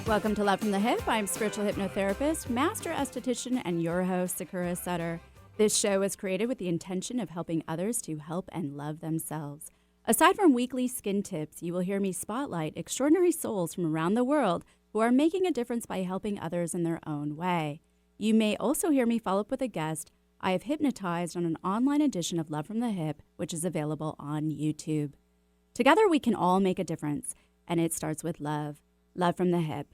Welcome to Love from the Hip. I'm spiritual hypnotherapist, master esthetician, and your host, Sakura Sutter. This show is created with the intention of helping others to help and love themselves. Aside from weekly skin tips, you will hear me spotlight extraordinary souls from around the world who are making a difference by helping others in their own way. You may also hear me follow up with a guest I have hypnotized on an online edition of Love from the Hip, which is available on YouTube. Together we can all make a difference, and it starts with love. Love from the Hip.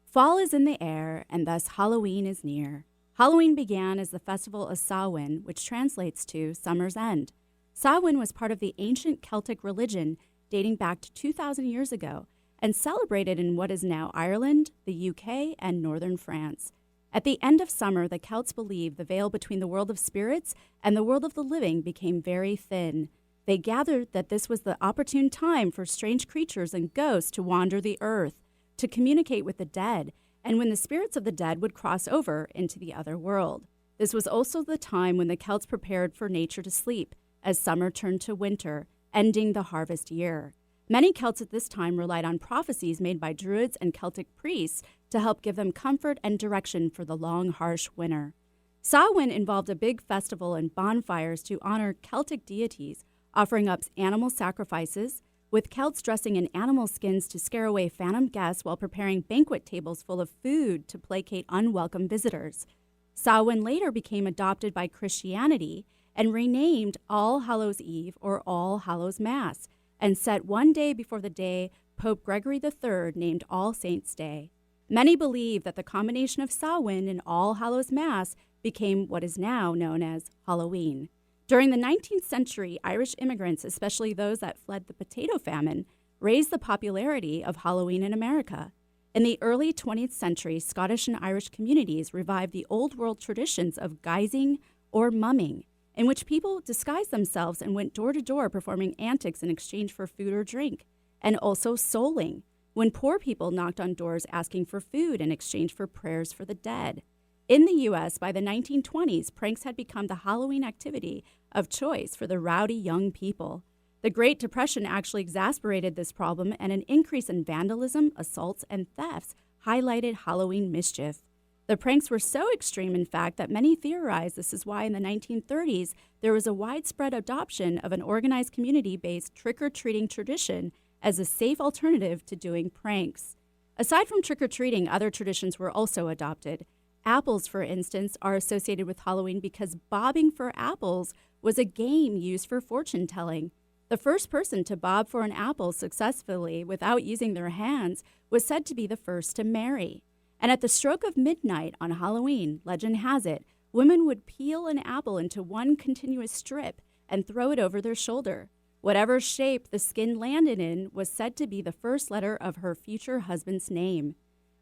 Fall is in the air, and thus Halloween is near. Halloween began as the festival of Samhain, which translates to summer's end. Samhain was part of the ancient Celtic religion dating back to 2,000 years ago and celebrated in what is now Ireland, the UK, and northern France. At the end of summer, the Celts believed the veil between the world of spirits and the world of the living became very thin. They gathered that this was the opportune time for strange creatures and ghosts to wander the earth, to communicate with the dead, and when the spirits of the dead would cross over into the other world. This was also the time when the Celts prepared for nature to sleep, as summer turned to winter, ending the harvest year. Many Celts at this time relied on prophecies made by druids and Celtic priests to help give them comfort and direction for the long, harsh winter. Samhain involved a big festival and bonfires to honor Celtic deities, offering up animal sacrifices, with Celts dressing in animal skins to scare away phantom guests while preparing banquet tables full of food to placate unwelcome visitors. Samhain later became adopted by Christianity and renamed All Hallows Eve or All Hallows Mass, and set one day before the day Pope Gregory III named All Saints' Day. Many believe that the combination of Samhain and All Hallows Mass became what is now known as Halloween. During the 19th century, Irish immigrants, especially those that fled the potato famine, raised the popularity of Halloween in America. In the early 20th century, Scottish and Irish communities revived the old world traditions of guising or mumming, in which people disguised themselves and went door to door performing antics in exchange for food or drink, and also souling, when poor people knocked on doors asking for food in exchange for prayers for the dead. In the U.S., by the 1920s, pranks had become the Halloween activity of choice for the rowdy young people. The Great Depression actually exacerbated this problem, and an increase in vandalism, assaults, and thefts highlighted Halloween mischief. The pranks were so extreme, in fact, that many theorize this is why in the 1930s there was a widespread adoption of an organized community-based trick-or-treating tradition as a safe alternative to doing pranks. Aside from trick-or-treating, other traditions were also adopted. Apples, for instance, are associated with Halloween because bobbing for apples was a game used for fortune-telling. The first person to bob for an apple successfully without using their hands was said to be the first to marry. And at the stroke of midnight on Halloween, legend has it, women would peel an apple into one continuous strip and throw it over their shoulder. Whatever shape the skin landed in was said to be the first letter of her future husband's name.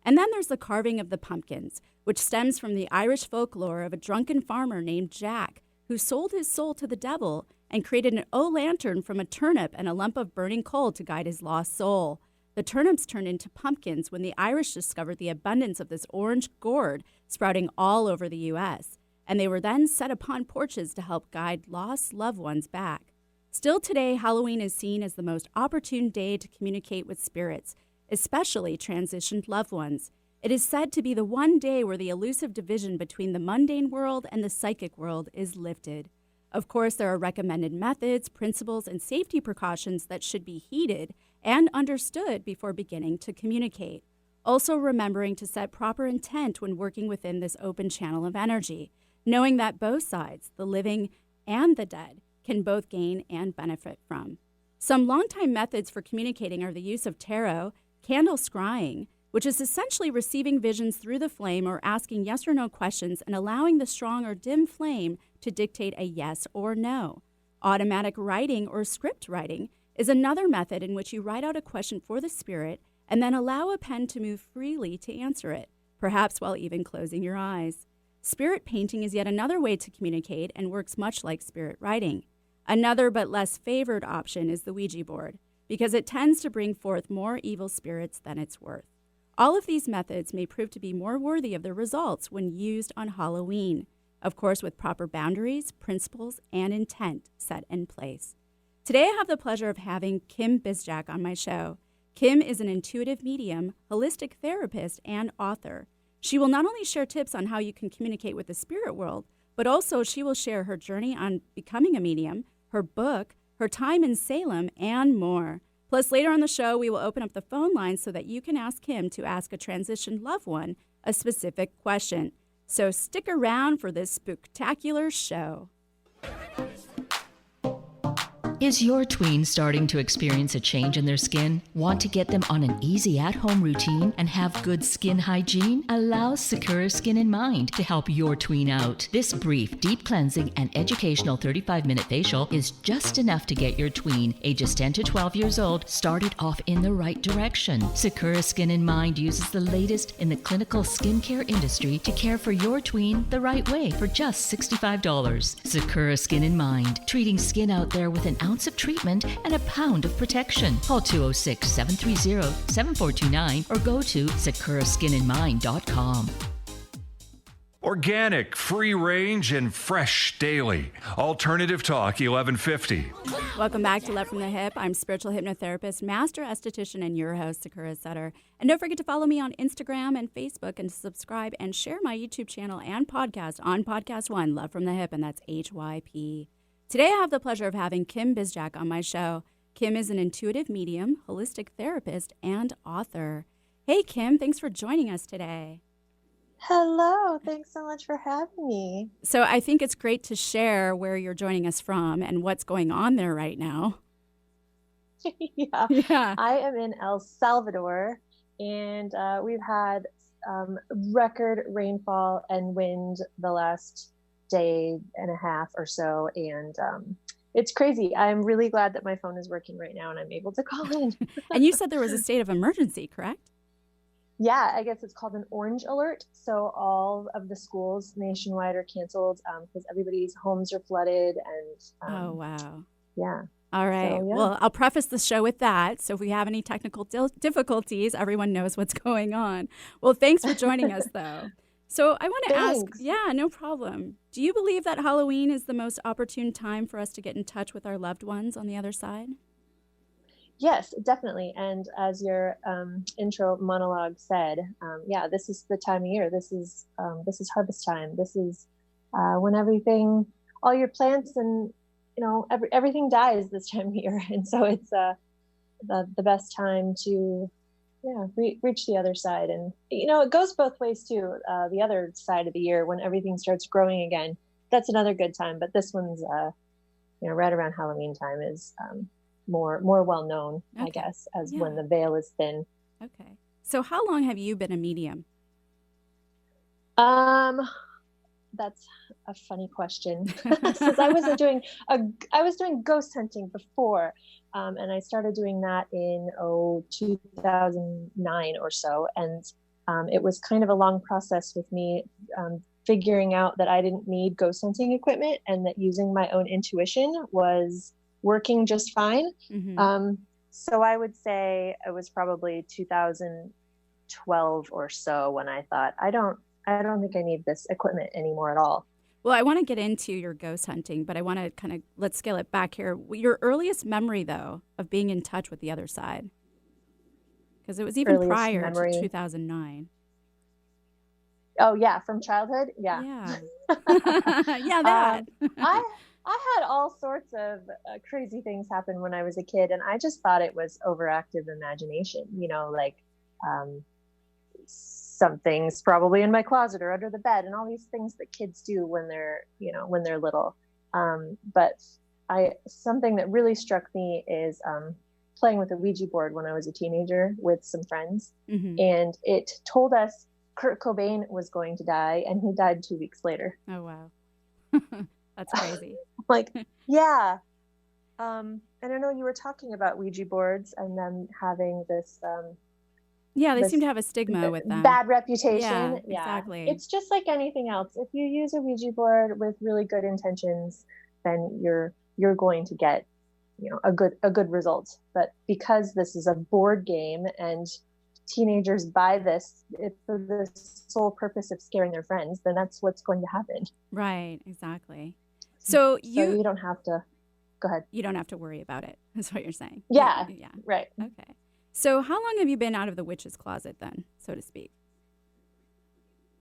And then there's the carving of the pumpkins, which stems from the Irish folklore of a drunken farmer named Jack, who sold his soul to the devil and created an O-lantern from a turnip and a lump of burning coal to guide his lost soul. The turnips turned into pumpkins when the Irish discovered the abundance of this orange gourd sprouting all over the U.S., and they were then set upon porches to help guide lost loved ones back. Still today, Halloween is seen as the most opportune day to communicate with spirits, especially transitioned loved ones. It is said to be the one day where the elusive division between the mundane world and the psychic world is lifted. Of course, there are recommended methods, principles, and safety precautions that should be heeded and understood before beginning to communicate. Also remembering to set proper intent when working within this open channel of energy, knowing that both sides, the living and the dead, can both gain and benefit from. Some longtime methods for communicating are the use of tarot, candle scrying, which is essentially receiving visions through the flame or asking yes or no questions and allowing the strong or dim flame to dictate a yes or no. Automatic writing or script writing is another method in which you write out a question for the spirit and then allow a pen to move freely to answer it, perhaps while even closing your eyes. Spirit painting is yet another way to communicate and works much like spirit writing. Another but less favored option is the Ouija board, because it tends to bring forth more evil spirits than it's worth. All of these methods may prove to be more worthy of their results when used on Halloween, of course with proper boundaries, principles, and intent set in place. Today I have the pleasure of having Kim Bizjak on my show. Kim is an intuitive medium, holistic therapist, and author. She will not only share tips on how you can communicate with the spirit world, but also she will share her journey on becoming a medium, her book, her time in Salem, and more. Plus, later on the show, we will open up the phone lines so that you can ask Kim to ask a transitioned loved one a specific question. So stick around for this spooktacular show. Is your tween starting to experience a change in their skin? Want to get them on an easy at-home routine and have good skin hygiene? Allow Sakura Skin in Mind to help your tween out. This brief, deep cleansing and educational 35-minute facial is just enough to get your tween, ages 10 to 12 years old, started off in the right direction. Sakura Skin in Mind uses the latest in the clinical skincare industry to care for your tween the right way for just $65. Sakura Skin in Mind, treating skin out there with an ounce of treatment and a pound of protection. Call 206-730-7429 or go to sakuraskininmind.com. Organic, free range, and fresh daily. Alternative Talk 1150. Welcome back to Love from the Hip. I'm spiritual hypnotherapist, master esthetician, and your host, Sakura Sutter. And don't forget to follow me on Instagram and Facebook and subscribe and share my YouTube channel and podcast on Podcast One, Love from the Hip, and that's HYP. Today, I have the pleasure of having Kim Bizjak on my show. Kim is an intuitive medium, holistic therapist, and author. Hey, Kim, thanks for joining us today. Hello, thanks so much for having me. So I think it's great to share where you're joining us from and what's going on there right now. Yeah, I am in El Salvador, and we've had record rainfall and wind the last day and a half or so, and it's crazy. I'm really glad that my phone is working right now and I'm able to call in. And you said there was a state of emergency, correct? Yeah, I guess it's called an orange alert. So all of the schools nationwide are canceled because everybody's homes are flooded. And oh, wow. Yeah. All right. So, yeah. Well, I'll preface the show with that. So if we have any technical difficulties, everyone knows what's going on. Well, thanks for joining us, though. So I want to ask, no problem. Do you believe that Halloween is the most opportune time for us to get in touch with our loved ones on the other side? Yes, definitely. And as your intro monologue said, this is the time of year. This is harvest time. This is when all your plants and everything dies this time of year, and so it's the best time to reach the other side. And it goes both ways too. The other side of the year, when everything starts growing again, that's another good time. But this one's right around Halloween time is more well known, okay. I guess, as when the veil is thin. Okay. So how long have you been a medium? That's a funny question. Since I was doing ghost hunting before, and I started doing that in 2009 or so, and it was kind of a long process with me figuring out that I didn't need ghost hunting equipment and that using my own intuition was working just fine. Mm-hmm. So I would say it was probably 2012 or so when I thought, I don't think I need this equipment anymore at all. Well, I want to get into your ghost hunting, but I want to let's scale it back here. Your earliest memory, though, of being in touch with the other side, because it was even prior to 2009. Oh, yeah, from childhood? Yeah. Yeah, that. I had all sorts of crazy things happen when I was a kid, and I just thought it was overactive imagination, something's probably in my closet or under the bed, and all these things that kids do when they're little. But something that really struck me is playing with a Ouija board when I was a teenager with some friends. Mm-hmm. And it told us Kurt Cobain was going to die, and he died 2 weeks later. Oh, wow. That's crazy. Yeah. And I know you were talking about Ouija boards and them having this... they seem to have a stigma with them. Bad reputation. Yeah, exactly. It's just like anything else. If you use a Ouija board with really good intentions, then you're going to get, a good result. But because this is a board game and teenagers buy this for the sole purpose of scaring their friends, then that's what's going to happen. Right, exactly. So you don't have to. Go ahead. You don't have to worry about it. That's what you're saying. Yeah. Yeah. Right. Okay. So how long have you been out of the witch's closet then, so to speak?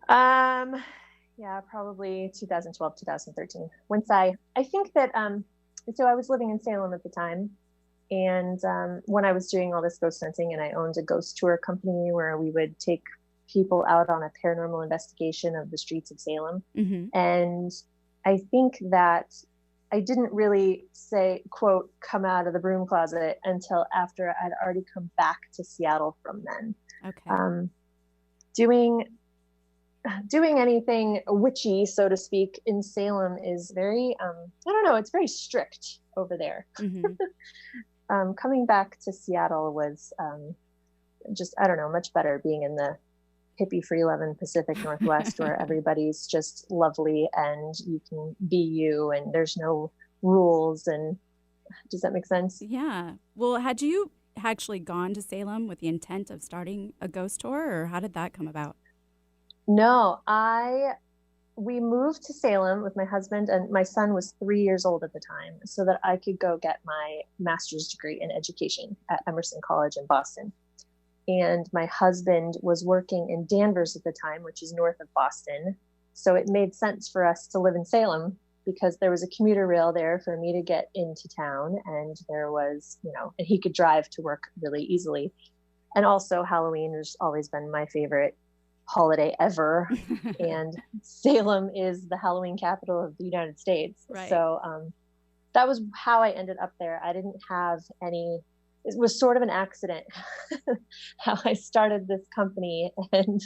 Yeah, probably 2012, 2013. Once I think that, so I was living in Salem at the time. And when I was doing all this ghost hunting, and I owned a ghost tour company where we would take people out on a paranormal investigation of the streets of Salem. Mm-hmm. And I think that I didn't really say, quote, come out of the broom closet until after I'd already come back to Seattle from then. Okay. Doing anything witchy, so to speak, in Salem is very, I don't know, it's very strict over there. Mm-hmm. Coming back to Seattle was just, I don't know, much better being in the hippie free loving Pacific Northwest where everybody's just lovely and you can be you and there's no rules. And does that make sense? Yeah. Well, had you actually gone to Salem with the intent of starting a ghost tour, or how did that come about? No, we moved to Salem with my husband, and my son was 3 years old at the time, so that I could go get my master's degree in education at Emerson College in Boston. And my husband was working in Danvers at the time, which is north of Boston. So it made sense for us to live in Salem because there was a commuter rail there for me to get into town. And there was, and he could drive to work really easily. And also Halloween has always been my favorite holiday ever. And Salem is the Halloween capital of the United States. Right. So that was how I ended up there. I didn't have any, it was sort of an accident how I started this company. And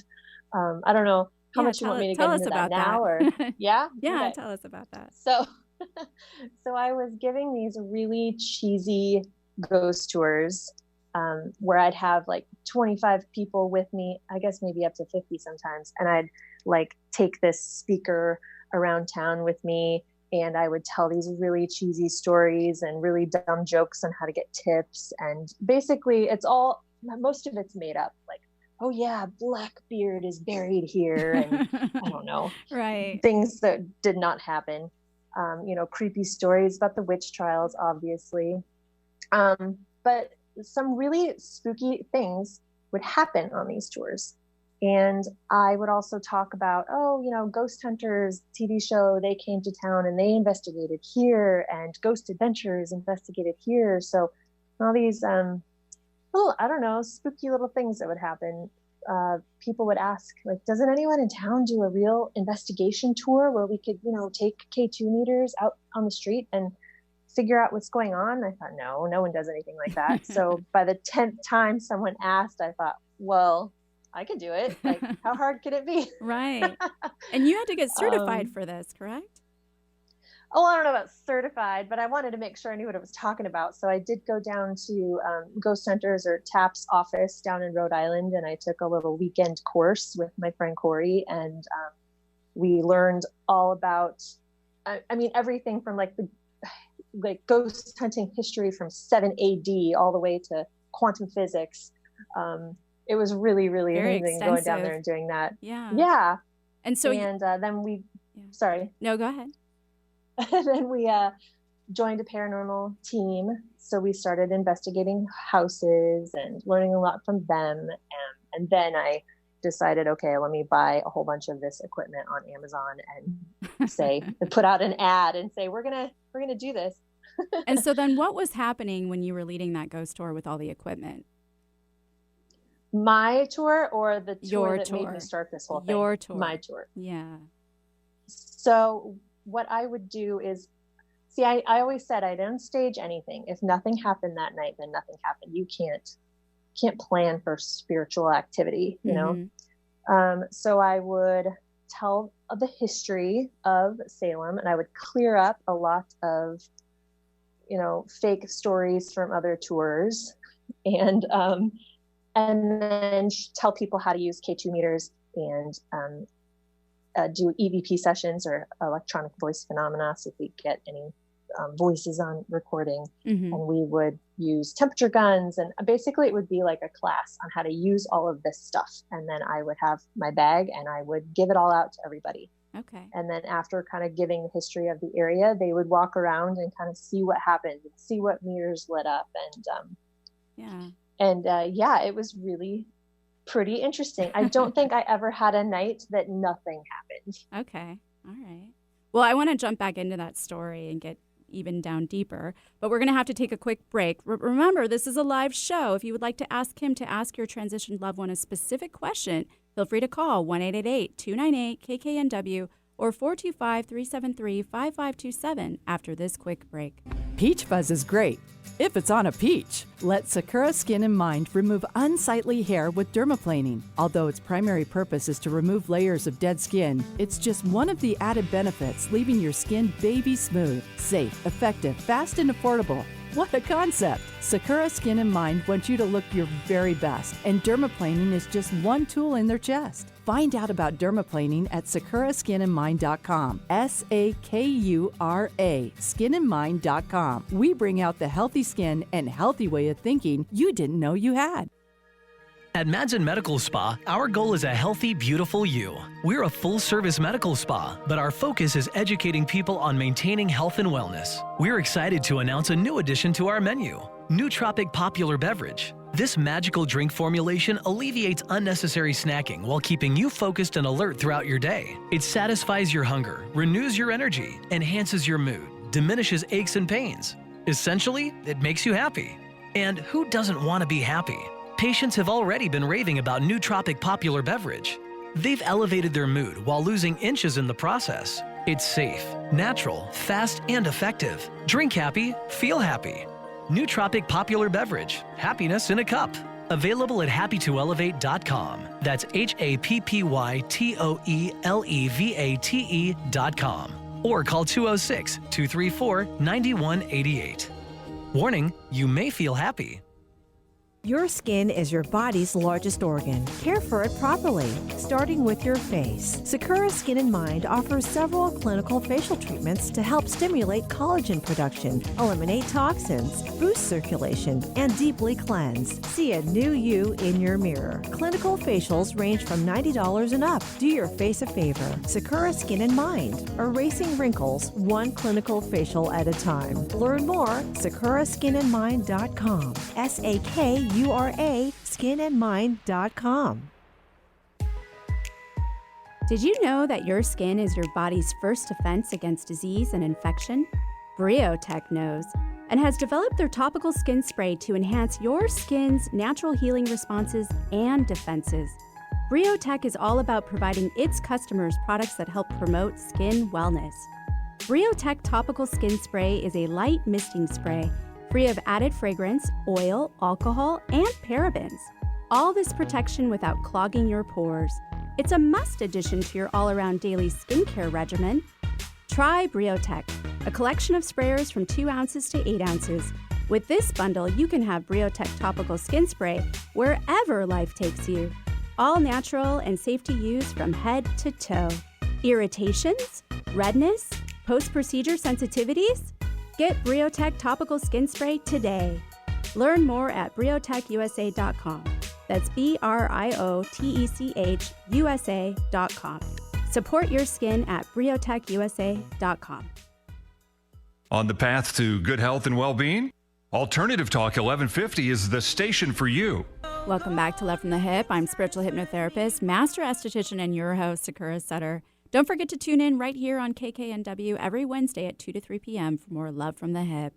I don't know how much you want me to get into that now or yeah? Yeah, okay. Tell us about that. So I was giving these really cheesy ghost tours where I'd have like 25 people with me, I guess maybe up to 50 sometimes. And I'd like take this speaker around town with me and I would tell these really cheesy stories and really dumb jokes on how to get tips. And basically most of it's made up. Like, oh yeah, Blackbeard is buried here. And I don't know, right. Things that did not happen. Creepy stories about the witch trials, obviously. But some really spooky things would happen on these tours. And I would also talk about, Ghost Hunters TV show, they came to town and they investigated here, and Ghost Adventures investigated here. So all these little, I don't know, spooky little things that would happen. People would ask, like, doesn't anyone in town do a real investigation tour where we could, take K2 meters out on the street and figure out what's going on? I thought, no one does anything like that. So by the 10th time someone asked, I thought, well, I could do it. Like, how hard could it be? Right. And you had to get certified for this, correct? Oh, I don't know about certified, but I wanted to make sure I knew what I was talking about. So I did go down to Ghost Hunters or TAP's office down in Rhode Island, and I took a little weekend course with my friend Corey, and we learned all about, everything from like ghost hunting history from 7 AD all the way to quantum physics. It was really, really very amazing extensive. going down there and doing that. Yeah. And so, then we, sorry. No, go ahead. And then we joined a paranormal team. So we started investigating houses and learning a lot from them. And then I decided, okay, let me buy a whole bunch of this equipment on Amazon and put out an ad and say, we're gonna do this. And so then what was happening when you were leading that ghost tour with all the equipment? My tour or the tour Your that made me start this whole thing? Your tour. My tour. Yeah. So what I would do is, I always said I didn't stage anything. If nothing happened that night, then nothing happened. You can't plan for spiritual activity, you know? So I would tell the history of Salem, and I would clear up a lot of, fake stories from other tours, and then tell people how to use K2 meters and do EVP sessions or electronic voice phenomena. So if we get any voices on recording, and we would use temperature guns, and basically it would be like a class on how to use all of this stuff. And then I would have my bag and I would give it all out to everybody. Okay. And then after kind of giving the history of the area, they would walk around and kind of see what happened and see what meters lit up. And Yeah, it was really pretty interesting. I don't think I ever had a night that nothing happened. Okay. All right. Well, I want to jump back into that story and get even down deeper, but we're going to have to take a quick break. Remember, this is a live show. If you would like to ask Kim to ask your transitioned loved one a specific question, feel free to call 1-888-298-KKNW or 425-373-5527 after this quick break. Peach fuzz is great if it's on a peach. Let Sakura Skin and Mind remove unsightly hair with dermaplaning. Although its primary purpose is to remove layers of dead skin, it's just one of the added benefits, leaving your skin baby smooth, safe, effective, fast, and affordable. What a concept! Sakura Skin and Mind wants you to look your very best, and dermaplaning is just one tool in their chest. Find out about dermaplaning at sakuraskinandmind.com. SAKURA, skinandmind.com. We bring out the healthy skin and healthy way of thinking you didn't know you had. At Madsen Medical Spa, our goal is a healthy, beautiful you. We're a full-service medical spa, but our focus is educating people on maintaining health and wellness. We're excited to announce a new addition to our menu, Nootropic Popular Beverage. This magical drink formulation alleviates unnecessary snacking while keeping you focused and alert throughout your day. It satisfies your hunger, renews your energy, enhances your mood, diminishes aches and pains. Essentially, it makes you happy. And who doesn't want to be happy? Patients have already been raving about Nootropic Popular Beverage. They've elevated their mood while losing inches in the process. It's safe, natural, fast, and effective. Drink happy, feel happy. Nootropic Popular Beverage, happiness in a cup. Available at happytoelevate.com. That's HAPPYTOELEVATE.com. Or call 206-234-9188. Warning, you may feel happy. Your skin is your body's largest organ. Care for it properly, starting with your face. Sakura Skin and Mind offers several clinical facial treatments to help stimulate collagen production, eliminate toxins, boost circulation, and deeply cleanse. See a new you in your mirror. Clinical facials range from $90 and up. Do your face a favor. Sakura Skin and Mind, erasing wrinkles one clinical facial at a time. Learn more, sakuraskinandmind.com. SAKURA, skinandmind.com. Did you know that your skin is your body's first defense against disease and infection? Briotech knows and has developed their topical skin spray to enhance your skin's natural healing responses and defenses. Briotech is all about providing its customers products that help promote skin wellness. Briotech Topical Skin Spray is a light misting spray free of added fragrance, oil, alcohol, and parabens. All this protection without clogging your pores. It's a must addition to your all-around daily skincare regimen. Try Briotech, a collection of sprayers from 2 ounces to 8 ounces. With this bundle, you can have Briotech Topical Skin Spray wherever life takes you. All natural and safe to use from head to toe. Irritations? Redness? Post-procedure sensitivities? Get Briotech Topical Skin Spray today. Learn more at briotechusa.com. That's BRIOTECHUSA.com. Support your skin at briotechusa.com. On the path to good health and well-being? Alternative Talk 1150 is the station for you. Welcome back to Love from the Hip. I'm spiritual hypnotherapist, master esthetician, and your host, Sakura Sutter. Don't forget to tune in right here on KKNW every Wednesday at 2 to 3 p.m. for more Love from the Hip.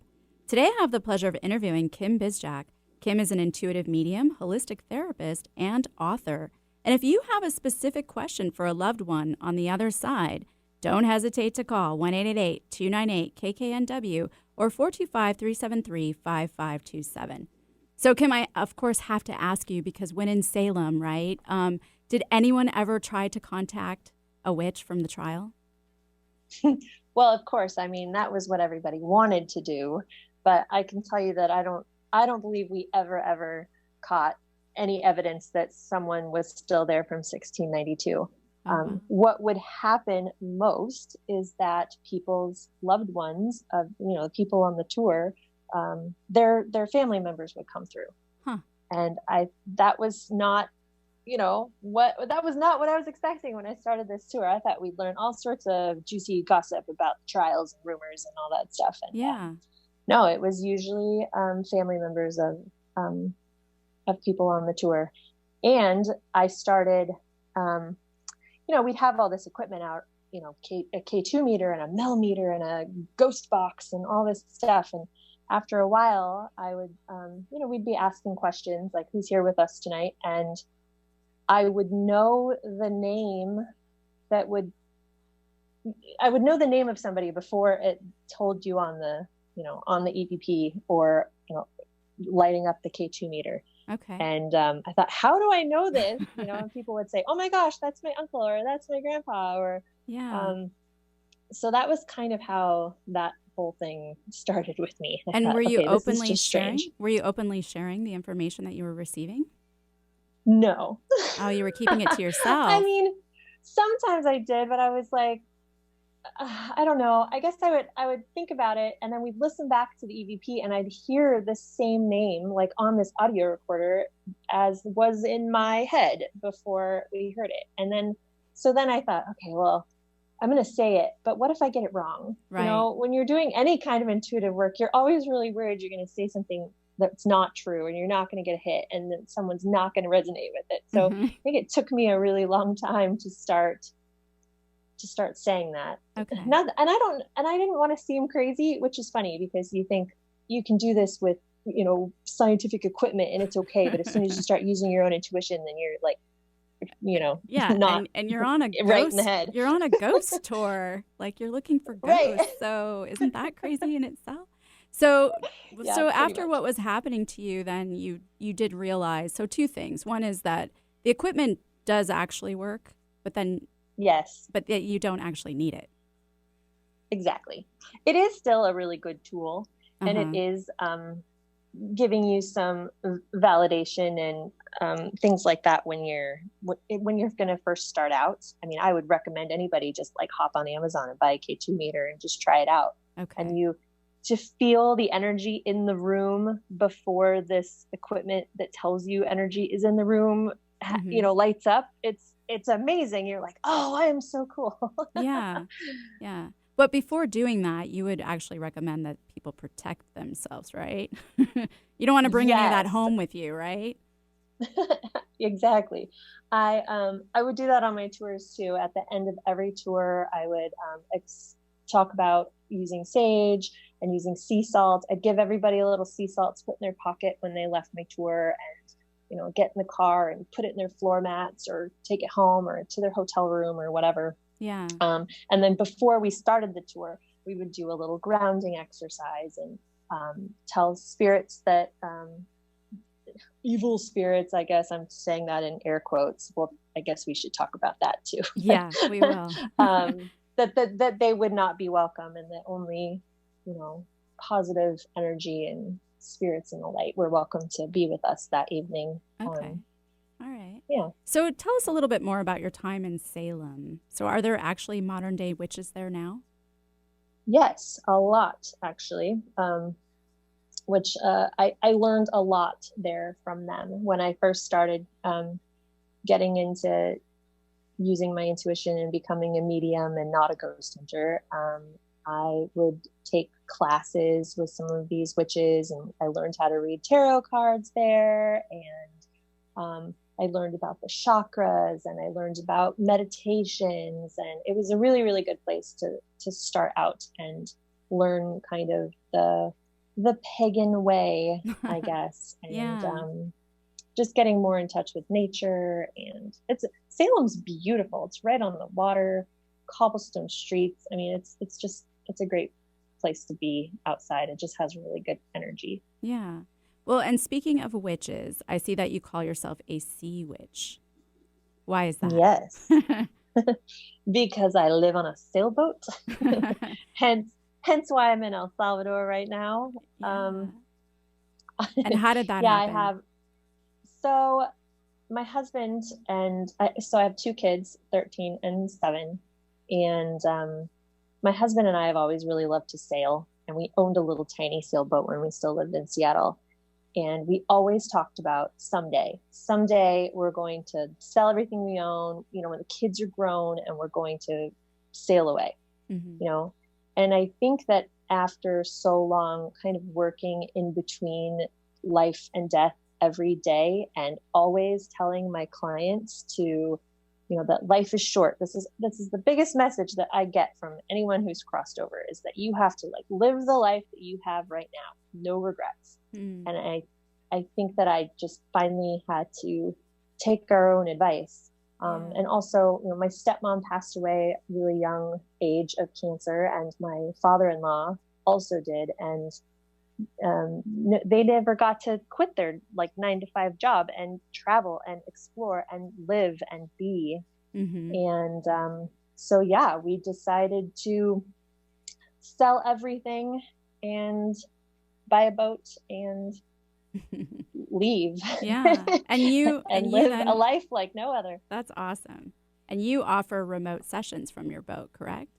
Today I have the pleasure of interviewing Kim Bizjak. Kim is an intuitive medium, holistic therapist, and author. And if you have a specific question for a loved one on the other side, don't hesitate to call 1-888-298-KKNW or 425-373-5527. So Kim, I of course have to ask you, because when in Salem, right, did anyone ever try to contact a witch from the trial? Well, of course. I mean, that was what everybody wanted to do, but I can tell you that I don't believe we ever caught any evidence that someone was still there from 1692. What would happen most is that people's loved ones of, people on the tour, their family members would come through. And that was not what I was expecting when I started this tour. I thought we'd learn all sorts of juicy gossip about trials and rumors and all that stuff. And no, it was usually family members of of people on the tour. And I started, we'd have all this equipment out, a K2 meter and a millimeter and a ghost box and all this stuff. And after a while, I would, we'd be asking questions like, who's here with us tonight? And I would know the name I would know the name of somebody before it told you on the EVP or, lighting up the K2 meter. Okay. And I thought, how do I know this? And people would say, oh my gosh, that's my uncle, or that's my grandpa, or so that was kind of how that whole thing started with me. And were you openly sharing? Strange. Were you openly sharing the information that you were receiving? No. Oh, you were keeping it to yourself. I mean, sometimes I did, but I was like, I don't know. I guess I would think about it, and then we'd listen back to the EVP, and I'd hear the same name like on this audio recorder as was in my head before we heard it. And then I thought, okay, well, I'm going to say it, but what if I get it wrong? Right. When you're doing any kind of intuitive work, you're always really worried you're going to say something that's not true, and you're not going to get a hit, and then someone's not going to resonate with it. So I think it took me a really long time to start saying that. Okay. And I didn't want to seem crazy, which is funny because you think you can do this with, scientific equipment and it's okay. But as soon as you start using your own intuition, then you're like, not and you're on a ghost, right in the head. You're on a ghost tour. Like you're looking for ghosts. Right. So isn't that crazy in itself? So after much. What was happening to you, then you did realize, so two things. One is that the equipment does actually work, but then yes, but that you don't actually need it. Exactly. It is still a really good tool, and it is giving you some validation and things like that when you're going to first start out. I mean, I would recommend anybody just like hop on Amazon and buy a K2 meter and just try it out. Okay. And to feel the energy in the room before this equipment that tells you energy is in the room, lights up. It's amazing. You're like, oh, I am so cool. Yeah. But before doing that, you would actually recommend that people protect themselves, right? You don't want to bring any of that home with you, right? Exactly. I would do that on my tours too. At the end of every tour, I would talk about using sage and using sea salt. I'd give everybody a little sea salt to put in their pocket when they left my tour, and get in the car and put it in their floor mats or take it home or to their hotel room or whatever. Yeah. And then before we started the tour, we would do a little grounding exercise and tell spirits that evil spirits, I guess I'm saying that in air quotes. Well, I guess we should talk about that too. Yeah, we will. that they would not be welcome, and that only, positive energy and spirits in the light were welcome to be with us that evening. Okay. All right. Yeah. So tell us a little bit more about your time in Salem. So are there actually modern day witches there now? Yes, a lot actually. Which I learned a lot there from them when I first started getting into using my intuition and becoming a medium and not a ghost hunter. I would take classes with some of these witches, and I learned how to read tarot cards there, and I learned about the chakras, and I learned about meditations, and it was a really, really good place to start out and learn kind of the pagan way, I guess, and just getting more in touch with nature. And Salem's beautiful. It's right on the water, cobblestone streets. I mean, it's a great place to be outside. It just has really good energy. Yeah. Well, and speaking of witches, I see that you call yourself a sea witch. Why is that? Yes. Because I live on a sailboat. Hence why I'm in El Salvador right now. Yeah. And how did that happen? So my husband and I have 2 kids, 13 and 7. And my husband and I have always really loved to sail. And we owned a little tiny sailboat when we still lived in Seattle. And we always talked about someday we're going to sell everything we own, when the kids are grown, and we're going to sail away, And I think that after so long kind of working in between life and death every day, and always telling my clients to, that life is short. This is the biggest message that I get from anyone who's crossed over, is that you have to live the life that you have right now, no regrets. And I think that I just finally had to take our own advice. And also, my stepmom passed away at a really young age of cancer, and my father-in-law also did. And they never got to quit their 9-to-5 job and travel and explore and live and be. And so we decided to sell everything and buy a boat and leave. And live a life like no other. That's awesome. And you offer remote sessions from your boat, correct?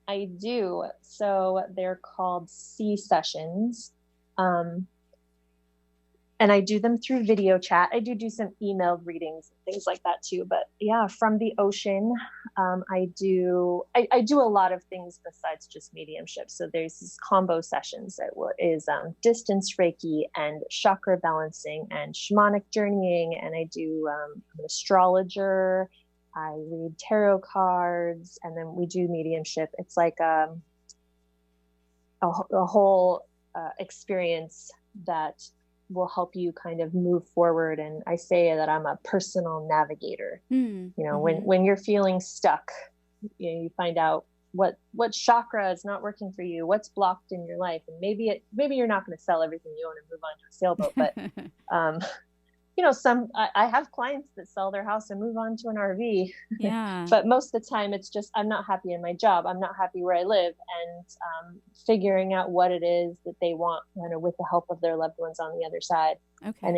I do. So they're called sea sessions. And I do them through video chat. I do some emailed readings and things like that too. But from the ocean, I do a lot of things besides just mediumship. So there's these combo sessions that is distance Reiki and chakra balancing and shamanic journeying. And I do I'm an astrologer. I read tarot cards, and then we do mediumship. It's like a whole experience that will help you kind of move forward. And I say that I'm a personal navigator. When you're feeling stuck, you find out what chakra is not working for you, what's blocked in your life. And maybe you're not going to sell everything you own and move on to a sailboat, but I have clients that sell their house and move on to an RV. But most of the time it's just, I'm not happy in my job. I'm not happy where I live, and figuring out what it is that they want, with the help of their loved ones on the other side. Okay. And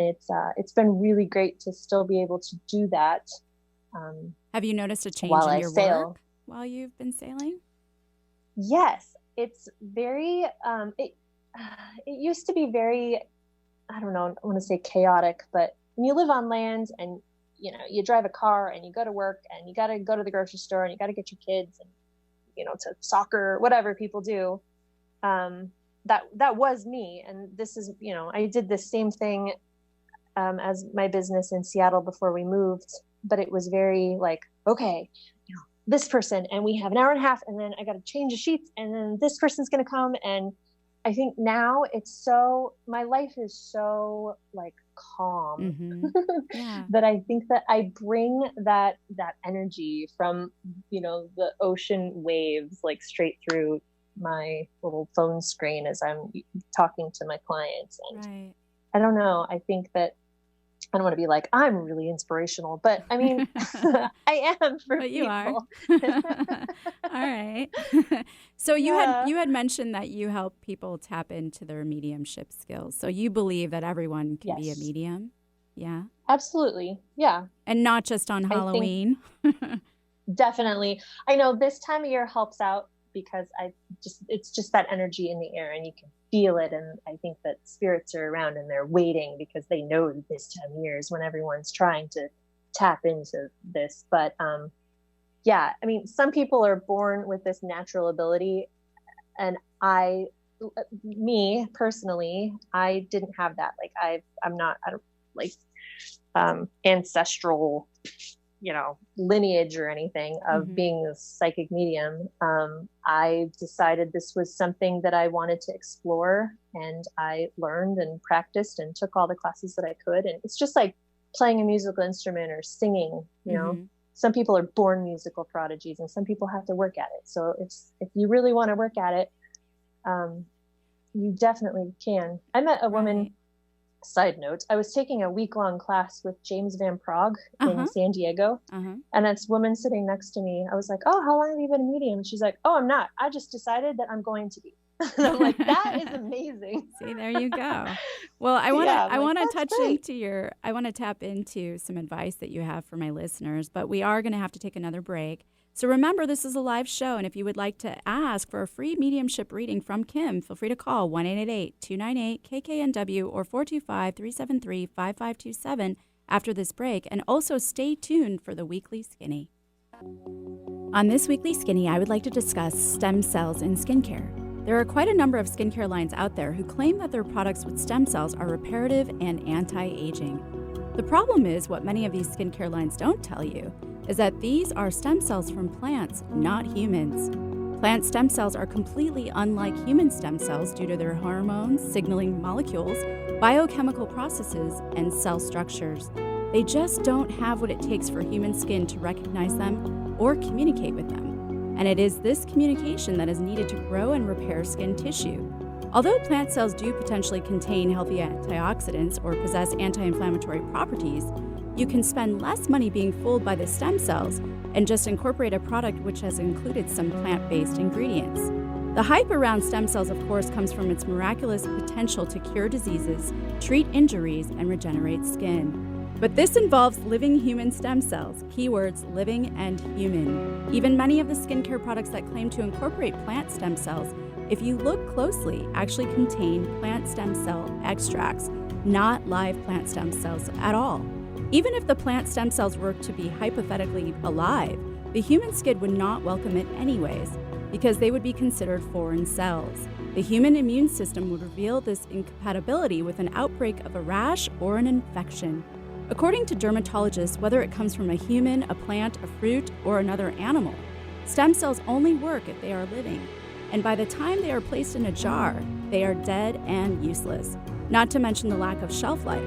it's been really great to still be able to do that. Have you noticed a change in your work while you've been sailing? Yes, it's very, it used to be very, I don't know, I want to say chaotic, but when you live on land and, you drive a car and you go to work and you got to go to the grocery store and you got to get your kids and, to soccer, whatever people do, that was me. And this is, I did the same thing as my business in Seattle before we moved, but it was very okay, this person, and we have an hour and a half, and then I got to change the sheets, and then this person's going to come. And I think now my life is so calm that I think that I bring that energy from, the ocean waves, straight through my little phone screen as I'm talking to my clients. And I don't know, I think that I don't want to be I'm really inspirational, but I mean, I am for but people. You are. All right. So you had mentioned that you help people tap into their mediumship skills. So you believe that everyone can be a medium? Yeah. Absolutely. Yeah. And not just on Halloween. Definitely. I know this time of year helps out because it's just that energy in the air and you can feel it. And I think that spirits are around and they're waiting because they know this time of year is when everyone's trying to tap into this. But I mean, some people are born with this natural ability, and me personally, I didn't have that. I don't ancestral, lineage or anything of being a psychic medium. I decided this was something that I wanted to explore, and I learned and practiced and took all the classes that I could. And it's just like playing a musical instrument or singing, Some people are born musical prodigies and some people have to work at it. So if you really want to work at it, you definitely can. I met a woman, side note, I was taking a week-long class with James Van Prague in San Diego. And this woman sitting next to me, I was like, oh, how long have you been a medium? And she's like, oh, I'm not. I just decided that I'm going to be. And I'm like, that is amazing. See, there you go. Well, I want to tap into some advice that you have for my listeners, but we are going to have to take another break. So remember, this is a live show, and if you would like to ask for a free mediumship reading from Kim, feel free to call 1-888-298-KKNW or 425-373-5527 after this break, and also stay tuned for the Weekly Skinny. On this Weekly Skinny, I would like to discuss stem cells in skincare. There are quite a number of skincare lines out there who claim that their products with stem cells are reparative and anti-aging. The problem is, what many of these skincare lines don't tell you is that these are stem cells from plants, not humans. Plant stem cells are completely unlike human stem cells due to their hormones, signaling molecules, biochemical processes, and cell structures. They just don't have what it takes for human skin to recognize them or communicate with them. And it is this communication that is needed to grow and repair skin tissue. Although plant cells do potentially contain healthy antioxidants or possess anti-inflammatory properties, you can spend less money being fooled by the stem cells and just incorporate a product which has included some plant-based ingredients. The hype around stem cells, of course, comes from its miraculous potential to cure diseases, treat injuries, and regenerate skin. But this involves living human stem cells, keywords living and human. Even many of the skincare products that claim to incorporate plant stem cells, if you look closely, actually contain plant stem cell extracts, not live plant stem cells at all. Even if the plant stem cells were to be hypothetically alive, the human skin would not welcome it anyways, because they would be considered foreign cells. The human immune system would reveal this incompatibility with an outbreak of a rash or an infection. According to dermatologists, whether it comes from a human, a plant, a fruit, or another animal, stem cells only work if they are living. And by the time they are placed in a jar, they are dead and useless. Not to mention the lack of shelf life.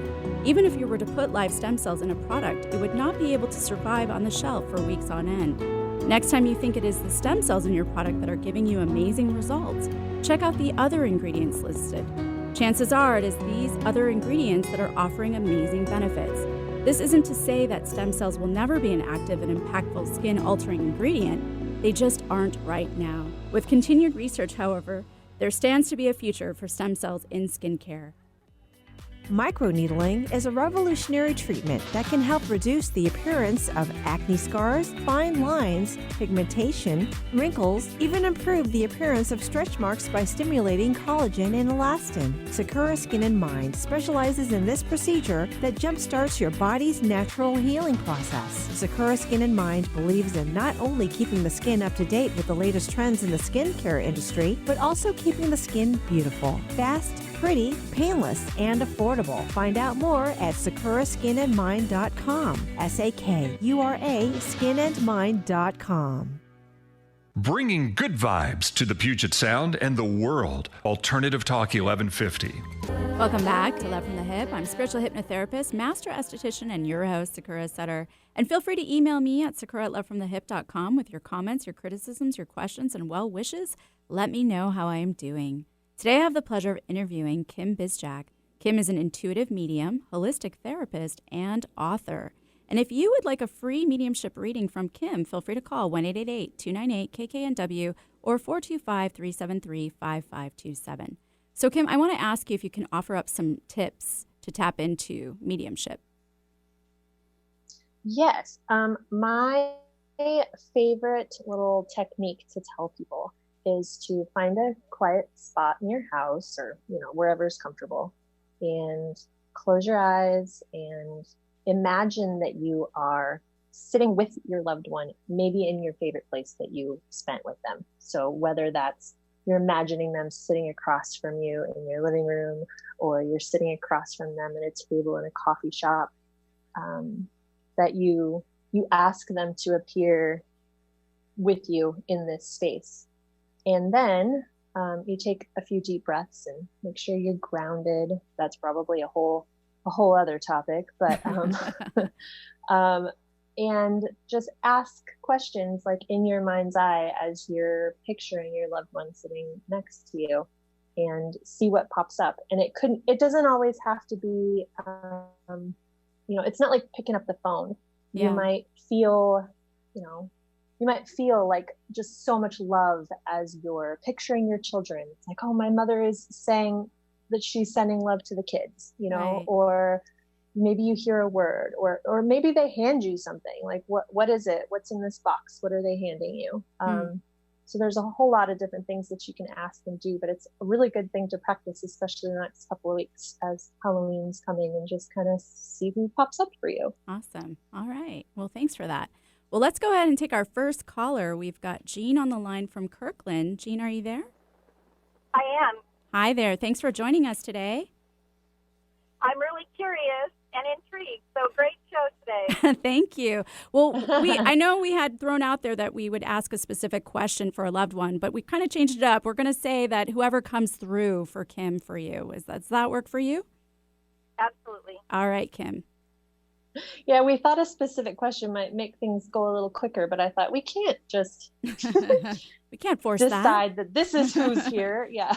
Even if you were to put live stem cells in a product, it would not be able to survive on the shelf for weeks on end. Next time you think it is the stem cells in your product that are giving you amazing results, check out the other ingredients listed. Chances are it is these other ingredients that are offering amazing benefits. This isn't to say that stem cells will never be an active and impactful skin-altering ingredient. They just aren't right now. With continued research, however, there stands to be a future for stem cells in skincare. Microneedling is a revolutionary treatment that can help reduce the appearance of acne scars, fine lines, pigmentation, wrinkles, even improve the appearance of stretch marks by stimulating collagen and elastin. Sakura Skin & Mind specializes in this procedure that jumpstarts your body's natural healing process. Sakura Skin & Mind believes in not only keeping the skin up to date with the latest trends in the skincare industry, but also keeping the skin beautiful, fast, pretty, painless, and affordable. Find out more at sakuraskinandmind.com. SAKURA skinandmind.com. Bringing good vibes to the Puget Sound and the world. Alternative Talk 1150. Welcome back to Love from the Hip. I'm spiritual hypnotherapist, master esthetician, and your host, Sakura Sutter. And feel free to email me at sakura@lovefromthehip.com with your comments, your criticisms, your questions, and well wishes. Let me know how I am doing. Today I have the pleasure of interviewing Kim Bizjak. Kim is an intuitive medium, holistic therapist, and author. And if you would like a free mediumship reading from Kim, feel free to call 1-888-298-KKNW or 425-373-5527. So, Kim, I want to ask you if you can offer up some tips to tap into mediumship. Yes. My favorite little technique to tell people is to find a quiet spot in your house or, wherever's comfortable, and close your eyes and imagine that you are sitting with your loved one, maybe in your favorite place that you spent with them. So whether that's you're imagining them sitting across from you in your living room, or you're sitting across from them at a table in a coffee shop, that you ask them to appear with you in this space. And then you take a few deep breaths and make sure you're grounded. That's probably a whole other topic, but and just ask questions like in your mind's eye as you're picturing your loved one sitting next to you, and see what pops up. And it doesn't always have to be, it's not like picking up the phone. Yeah. You might feel, like just so much love as you're picturing your children. It's like, oh, my mother is saying that she's sending love to the kids, Right. Or maybe you hear a word, or maybe they hand you something like, what is it? What's in this box? What are they handing you? So there's a whole lot of different things that you can ask and do, but it's a really good thing to practice, especially the next couple of weeks as Halloween's coming, and just kind of see who pops up for you. Awesome. All right. Well, thanks for that. Well, let's go ahead and take our first caller. We've got Jean on the line from Kirkland. Jean, are you there? I am. Hi there. Thanks for joining us today. I'm really curious and intrigued. So great show today. Thank you. Well, I know we had thrown out there that we would ask a specific question for a loved one, but we kind of changed it up. We're going to say that whoever comes through for Kim for you. Does that work for you? Absolutely. All right, Kim. Yeah, we thought a specific question might make things go a little quicker, but I thought we can't just we can't force decide that this is who's here. Yeah.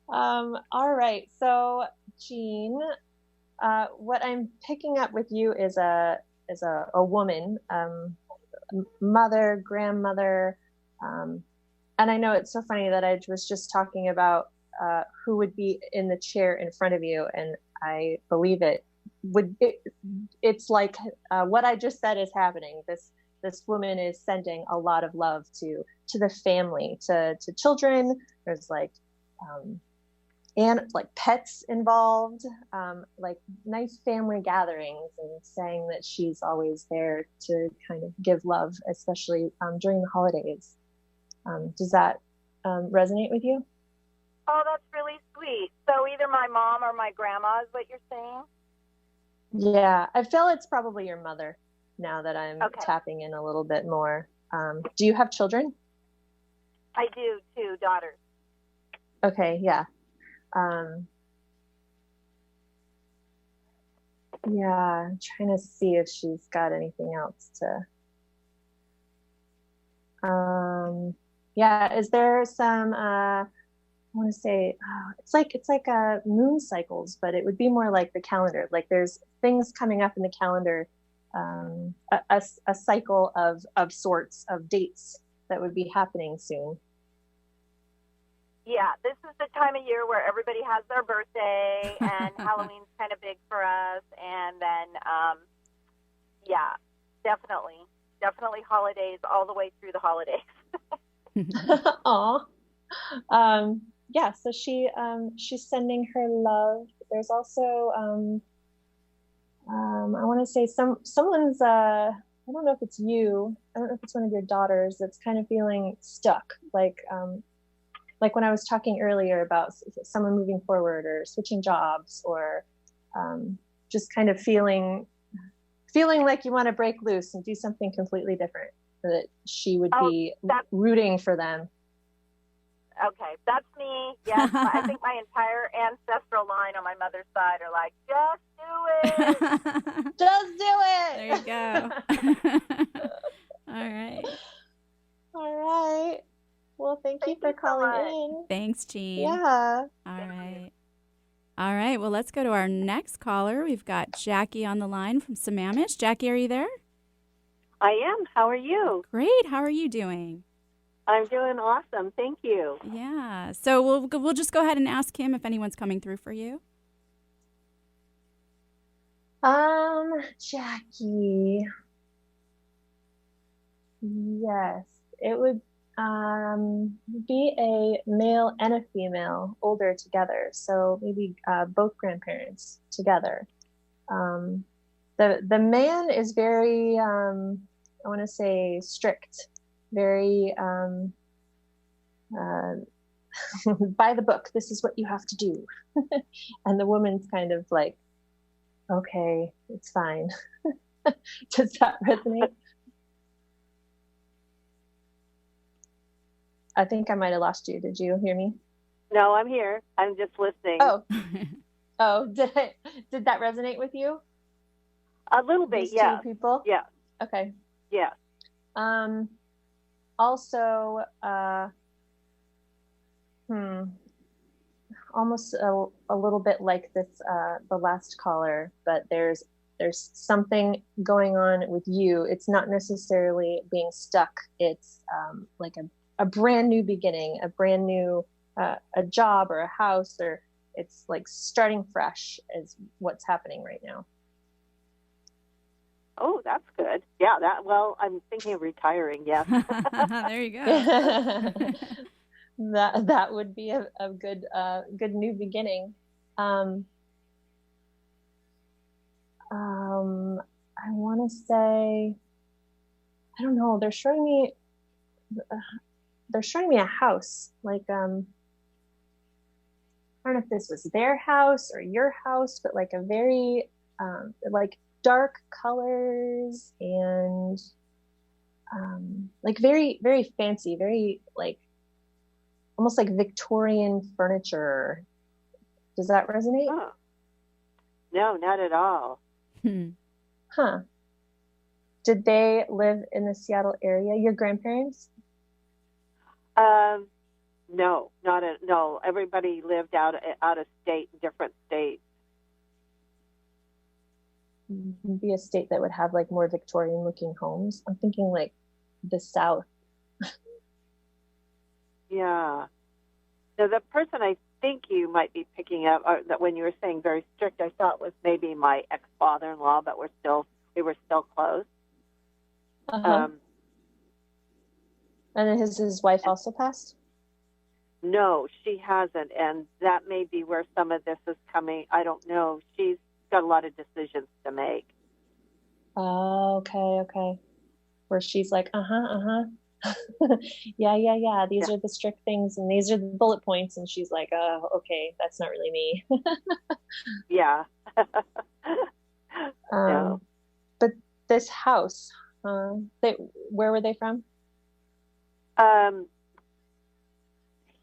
All right. So, Jean, what I'm picking up with you is a woman, mother, grandmother, and I know it's so funny that I was just talking about who would be in the chair in front of you, and I believe it's like what I just said is happening. This woman is sending a lot of love to the family, to children. There's and like pets involved, like nice family gatherings, and saying that she's always there to kind of give love, especially during the holidays. Does that resonate with you? Oh, that's really sweet. So either my mom or my grandma is what you're saying? Yeah, I feel it's probably your mother now that I'm tapping in a little bit more. Do you have children? I do, 2 daughters. Okay, yeah. Yeah, I'm trying to see if she's got anything else to. Yeah, is there some? I want to say it's like moon cycles, but it would be more like the calendar. Like there's things coming up in the calendar, a cycle of sorts of dates that would be happening soon. Yeah, this is the time of year where everybody has their birthday, and Halloween's kind of big for us. And then, yeah, definitely holidays all the way through the holidays. Aw. Yeah, so she's sending her love. There's also I want to say someone's I don't know if it's you. I don't know if it's one of your daughters that's kind of feeling stuck, like when I was talking earlier about someone moving forward or switching jobs, or just kind of feeling like you want to break loose and do something completely different, that she would be rooting for them. Okay, that's me. Yes, I think my entire ancestral line on my mother's side are like, just do it. Just do it. There you go. All right. All right. Well, thank you for calling in. Thanks, Jean. Yeah. All right. Well, let's go to our next caller. We've got Jackie on the line from Sammamish. Jackie, are you there? I am. How are you? Great. How are you doing? I'm doing awesome. Thank you. Yeah. So we'll just go ahead and ask him if anyone's coming through for you. Jackie. Yes, it would be a male and a female, older together. So maybe both grandparents together. The man is very, I want to say, strict, very by the book. This is what you have to do. And the woman's kind of like, okay, it's fine. Does that resonate? I think I might have lost you. Did you hear me? No, I'm here. I'm just listening. Oh, did that resonate with you? A little bit, yeah. 2 people? Yeah. Okay. Yeah. Also, almost a little bit like this, the last caller, but there's something going on with you. It's not necessarily being stuck. It's like a brand new beginning, a brand new a job or a house, or it's like starting fresh is what's happening right now. Oh, that's good. Yeah, I'm thinking of retiring, yes. There you go. That would be a good new beginning. I want to say, I don't know, they're showing me a house, like I don't know if this was their house or your house, but like a very like dark colors and like very, very fancy, very like almost like Victorian furniture. Does that resonate? Oh. No, not at all. Huh. Did they live in the Seattle area? Your grandparents? No, no. Everybody lived out of state, in different states. Be a state that would have like more Victorian looking homes. I'm thinking like the South. Yeah. So the person I think you might be picking up, or that when you were saying very strict, I thought was maybe my ex-father-in-law, but we were still close. Uh-huh. And then his wife also passed? No, she hasn't, and that may be where some of this is coming. I don't know. She's got a lot of decisions to make. Oh, okay. Where she's like, yeah. These are the strict things, and these are the bullet points, and she's like, oh, okay, that's not really me. Yeah. No. But this house, where were they from?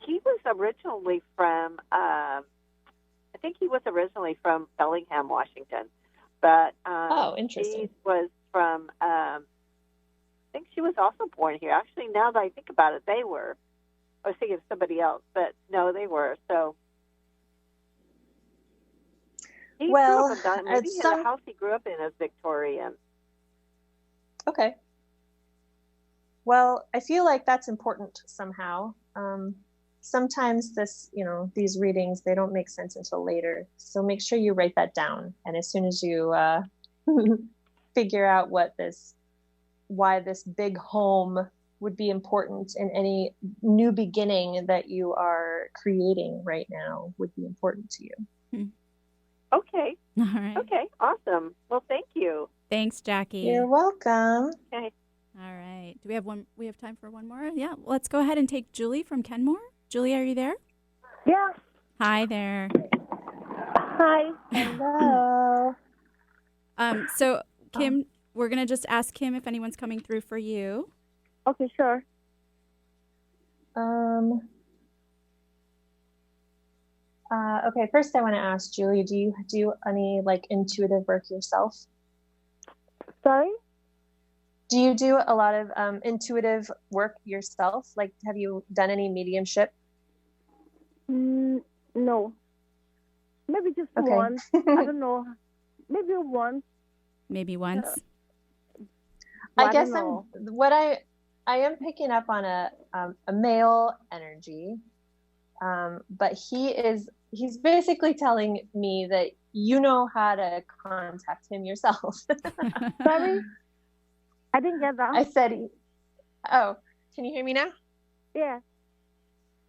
He was originally from, I think he was originally from Bellingham, Washington. But oh, interesting. She was from, I think she was also born here. Actually, now that I think about it, they were. I was thinking of somebody else, but no, they were. So he grew up in maybe the house he grew up in is Victorian. Okay. Well, I feel like that's important somehow. Sometimes these readings, they don't make sense until later. So make sure you write that down. And as soon as you figure out why this big home would be important in any new beginning that you are creating right now would be important to you. Okay. All right. Okay. Awesome. Well, thank you. Thanks, Jackie. You're welcome. Okay. All right. Do we have one? We have time for one more? Yeah. Let's go ahead and take Julie from Kenmore. Julie, are you there? Yeah. Hi there. Hi. Hello. So Kim, we're gonna just ask Kim if anyone's coming through for you. Okay, sure. Okay. First, I want to ask Julie, do you do any like intuitive work yourself? Sorry? Do you do a lot of intuitive work yourself? Like, have you done any mediumship? No. Maybe just Okay. once. I don't know. Maybe once. Maybe once. I guess I am picking up on a male energy, but he's basically telling me that you know how to contact him yourself. Sorry? I didn't get that. I said, oh, can you hear me now? Yeah.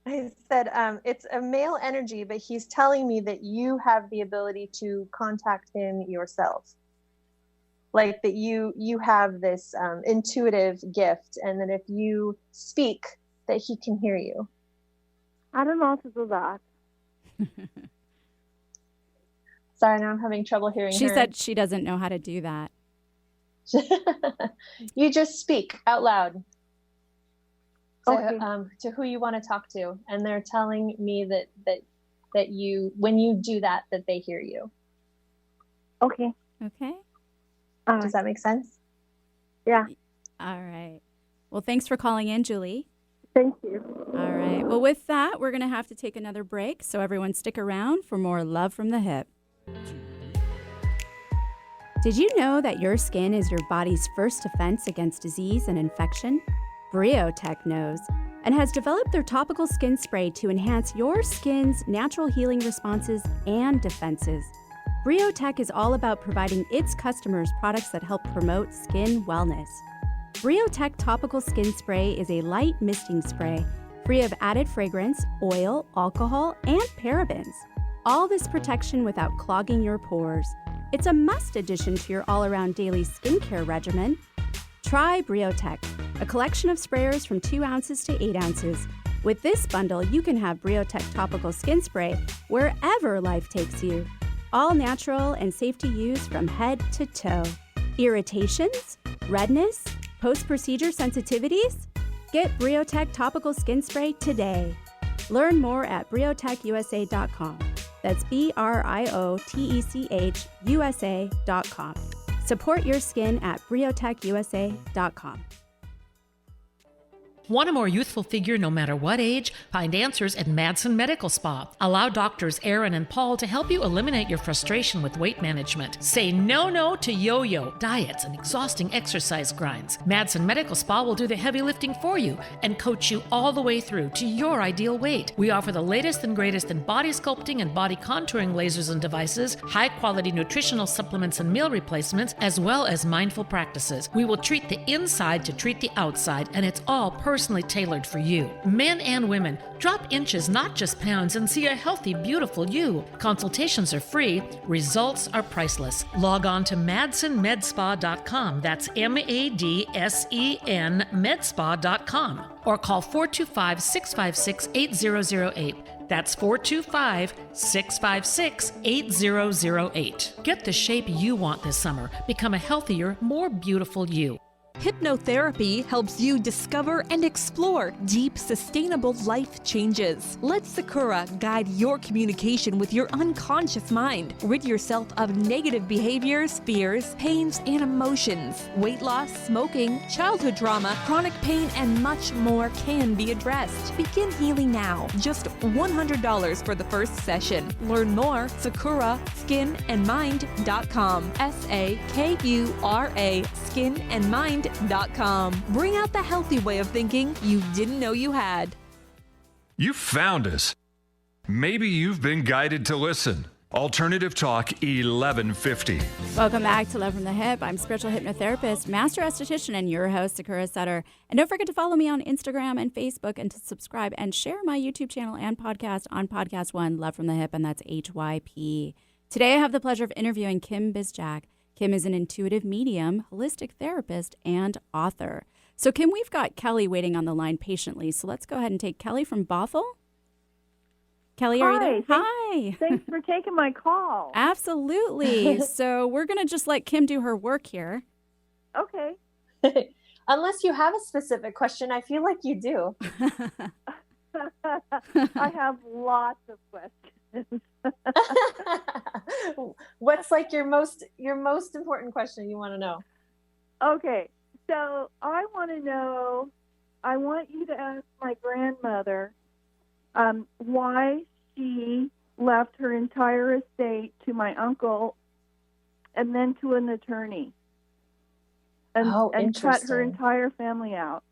I said, it's a male energy, but he's telling me that you have the ability to contact him yourself. Like that you have this intuitive gift, and that if you speak, that he can hear you. I don't know how to do that. Sorry, now I'm having trouble hearing her. She said she doesn't know how to do that. You just speak out loud Okay. to who you want to talk to, and they're telling me that you, when you do that they hear you. Okay. Okay. Does that make sense? Yeah. All right. Well, thanks for calling in, Julie. Thank you. All right. Well, with that, we're going to have to take another break. So everyone stick around for more Love from the Hip. Did you know that your skin is your body's first defense against disease and infection? Briotech knows and has developed their topical skin spray to enhance your skin's natural healing responses and defenses. Briotech is all about providing its customers products that help promote skin wellness. Briotech Topical Skin Spray is a light misting spray free of added fragrance, oil, alcohol, and parabens. All this protection without clogging your pores. It's a must addition to your all-around daily skincare regimen. Try Briotech, a collection of sprayers from 2 ounces to 8 ounces. With this bundle, you can have Briotech topical skin spray wherever life takes you. All natural and safe to use from head to toe. Irritations? Redness? Post-procedure sensitivities? Get Briotech topical skin spray today. Learn more at briotechusa.com. That's BRIOTECH USA.com. Support your skin at briotechusa.com. Want a more youthful figure no matter what age? Find answers at Madsen Medical Spa. Allow doctors Aaron and Paul to help you eliminate your frustration with weight management. Say no to yo-yo, diets, and exhausting exercise grinds. Madsen Medical Spa will do the heavy lifting for you and coach you all the way through to your ideal weight. We offer the latest and greatest in body sculpting and body contouring lasers and devices, high-quality nutritional supplements and meal replacements, as well as mindful practices. We will treat the inside to treat the outside, and it's all personally tailored for you. Men and women, drop inches, not just pounds, and see a healthy, beautiful you. Consultations are free. Results are priceless. Log on to MadsenMedSpa.com. That's MADSEN Medspa.com. Or call 425-656-8008. That's 425-656-8008. Get the shape you want this summer. Become a healthier, more beautiful you. Hypnotherapy helps you discover and explore deep, sustainable life changes. Let Sakura guide your communication with your unconscious mind. Rid yourself of negative behaviors, fears, pains, and emotions. Weight loss, smoking, childhood trauma, chronic pain, and much more can be addressed. Begin healing now. Just $100 for the first session. Learn more, SakuraSkinandMind.com. SAKURA skinandmind.com. Bring out the healthy way of thinking you didn't know you had. You found us. Maybe you've been guided to listen. Alternative Talk 1150. Welcome back to Love from the Hip. I'm spiritual hypnotherapist, master esthetician, and your host, Sakura Sutter. And don't forget to follow me on Instagram and Facebook, and to subscribe and share my YouTube channel and podcast on Podcast One, Love from the Hip, and that's HYP. Today I have the pleasure of interviewing Kim Bizjak. Kim is an intuitive medium, holistic therapist, and author. So, Kim, we've got Kelly waiting on the line patiently. So let's go ahead and take Kelly from Bothell. Kelly, are you there? Hi. Thanks for taking my call. Absolutely. So we're going to just let Kim do her work here. Okay. Unless you have a specific question, I feel like you do. I have lots of questions. What's like your most important question you want to know? Okay, so I want you to ask my grandmother why she left her entire estate to my uncle and then to an attorney and cut her entire family out.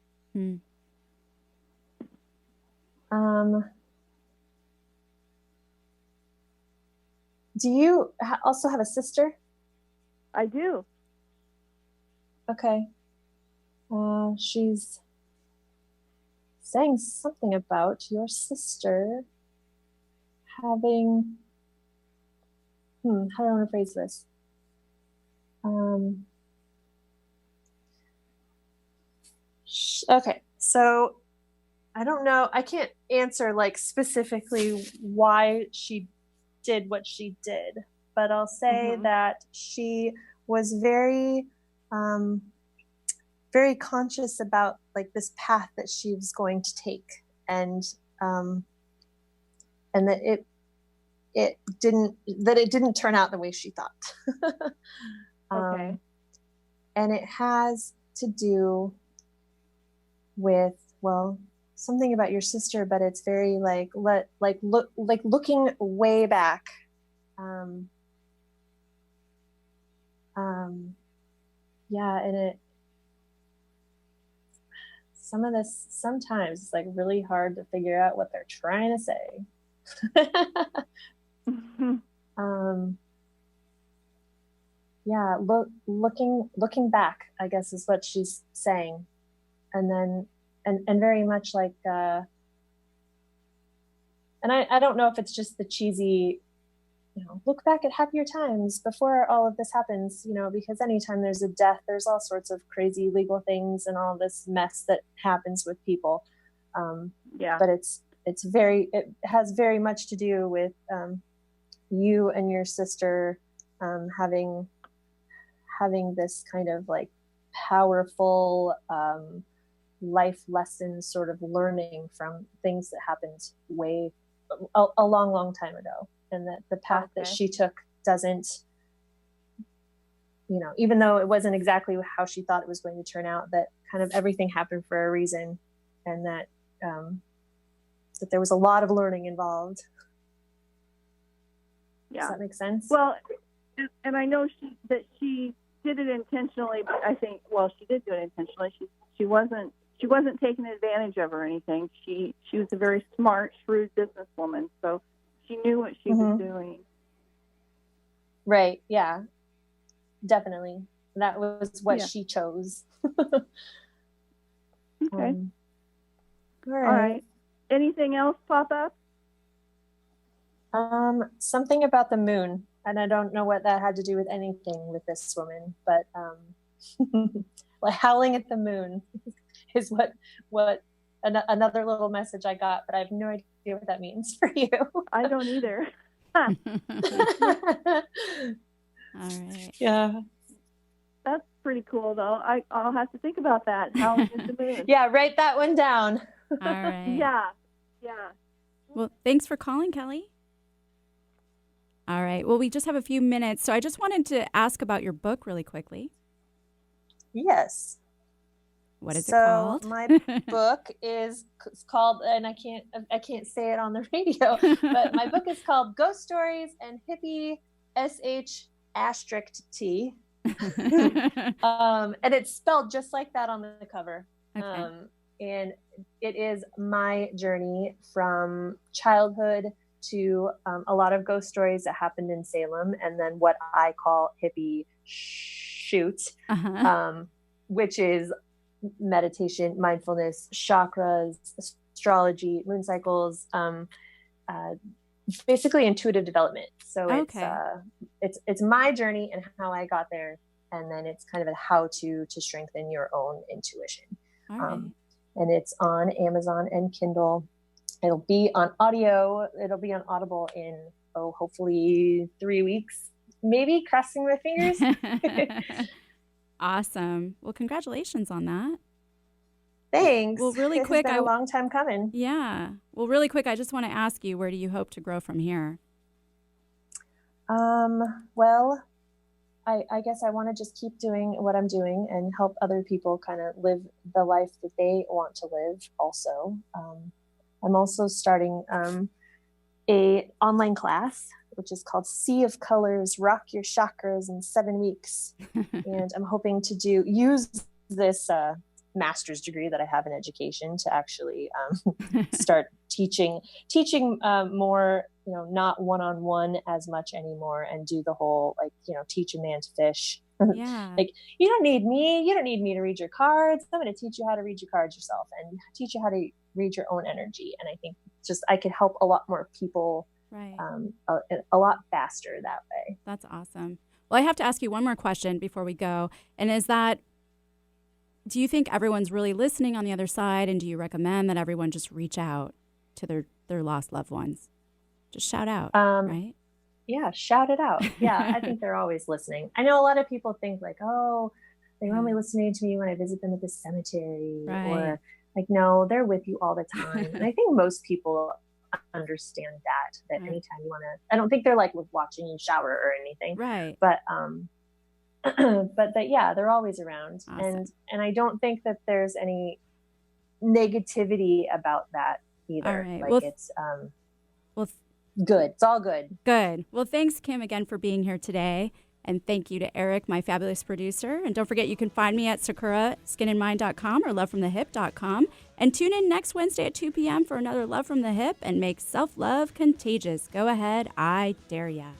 Do you also have a sister? I do. Okay. She's saying something about your sister having... how do I want to phrase this? Okay, so I don't know. I can't answer like specifically why she did what she did, but I'll say that she was very, very conscious about like this path that she was going to take, and that it didn't turn out the way she thought. Okay. And it has to do with, well, something about your sister, but it's very looking way back. And it, some of this sometimes it's like really hard to figure out what they're trying to say. Looking back, I guess, is what she's saying. And then, and very much like, and I don't know if it's just the cheesy, look back at happier times before all of this happens, because anytime there's a death, there's all sorts of crazy legal things and all this mess that happens with people. But it has very much to do with you and your sister having this kind of like powerful life lessons, sort of learning from things that happened a long time ago, and that the path that she took doesn't, even though it wasn't exactly how she thought it was going to turn out, that kind of everything happened for a reason, and that that there was a lot of learning involved. Yeah. Does that make sense? Well, and I know she did it intentionally, but I think, she did do it intentionally. She wasn't taking advantage of or anything. She was a very smart, shrewd businesswoman, so she knew what she was doing. Right. Yeah. Definitely. That was what she chose. Okay. All right. Anything else pop up? Something about the moon, and I don't know what that had to do with anything with this woman, but like howling at the moon is what another little message I got, but I have no idea what that means for you. I don't either. All right. Yeah. That's pretty cool, though. I'll have to think about that. Howling at the moon. Yeah, write that one down. All right. Yeah. Well, thanks for calling, Kelly. All right. Well, we just have a few minutes, so I just wanted to ask about your book really quickly. Yes. What is it called? So my book is called, and I can't say it on the radio, but my book is called Ghost Stories and Hippie *T. And it's spelled just like that on the cover. Okay. And it is my journey from childhood to a lot of ghost stories that happened in Salem, and then what I call hippie shoot, which is meditation, mindfulness, chakras, astrology, moon cycles, basically intuitive development. So it's my journey and how I got there, and then it's kind of a how to strengthen your own intuition. All right. And it's on Amazon and Kindle. It'll be on audio. It'll be on Audible in hopefully 3 weeks, maybe, crossing my fingers. Awesome. Well, congratulations on that. Thanks. Well, really quick, it's been a long time coming. Yeah. Well, really quick, I just want to ask you, where do you hope to grow from here? Well, I guess I want to just keep doing what I'm doing and help other people kind of live the life that they want to live also. I'm also starting a online class, which is called Sea of Colors, Rock Your Chakras in 7 weeks. And I'm hoping to use this master's degree that I have in education to actually start teaching more, not one-on-one as much anymore, and do the whole, teach a man to fish. Yeah. You don't need me to read your cards. I'm going to teach you how to read your cards yourself and teach you how to read your own energy. And I think I could help a lot more people, right, a lot faster that way. That's awesome. Well, I have to ask you one more question before we go. And is that, do you think everyone's really listening on the other side? And do you recommend that everyone just reach out to their lost loved ones? Just shout out, right? Yeah, shout it out. Yeah, I think they're always listening. I know a lot of people think like, oh, they're only listening to me when I visit them at the cemetery. Right. Or like, no, they're with you all the time. And I think most people understand that anytime you want to, I don't think they're like watching you shower or anything. Right. But, but that, yeah, they're always around. Awesome. And I don't think that there's any negativity about that either. All right. Like well, it's, good. It's all good. Good. Well, thanks, Kim, again for being here today. And thank you to Eric, my fabulous producer. And don't forget, you can find me at sakuraskinandmind.com or lovefromthehip.com. And tune in next Wednesday at 2 p.m. for another Love from the Hip, and make self-love contagious. Go ahead. I dare ya.